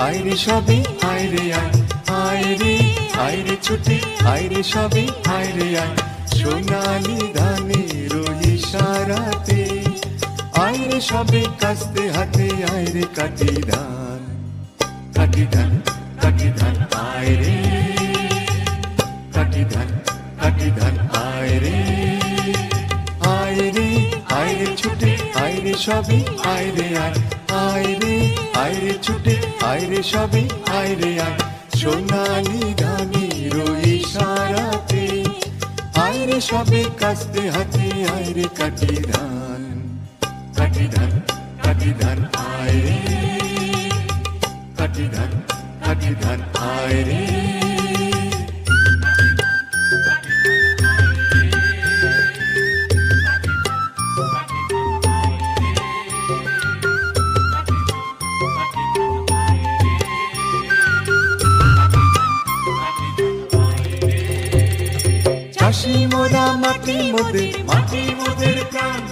আয় রে সবই আয় রে আয়, আয় রে ছুটে আয় রে সবই আয় রে আয়, সোনালি ধানের ইশারাতে আয় রে সবে কাস্তে হাতে আয় রে কাটি ধান, কাটি ধান কাটি ধান আয় রে, কাটি ধান কাটি ধান আয় রে, আয় রে আয় রে ছুটে আয় রে সবই আয় রে আয় রে ছুটে আয় রে সবই আয় রে আয়, সোনালি ধানের ইশারাতে আয় রে সবে কাস্তে হাতে আয় রে কাটি ধান, কাটি ধান কাটি ধান আয় রে, কাটি ধান কাটি ধান আয় রে। চাষি মোরা মাটি মোদের প্রাণ,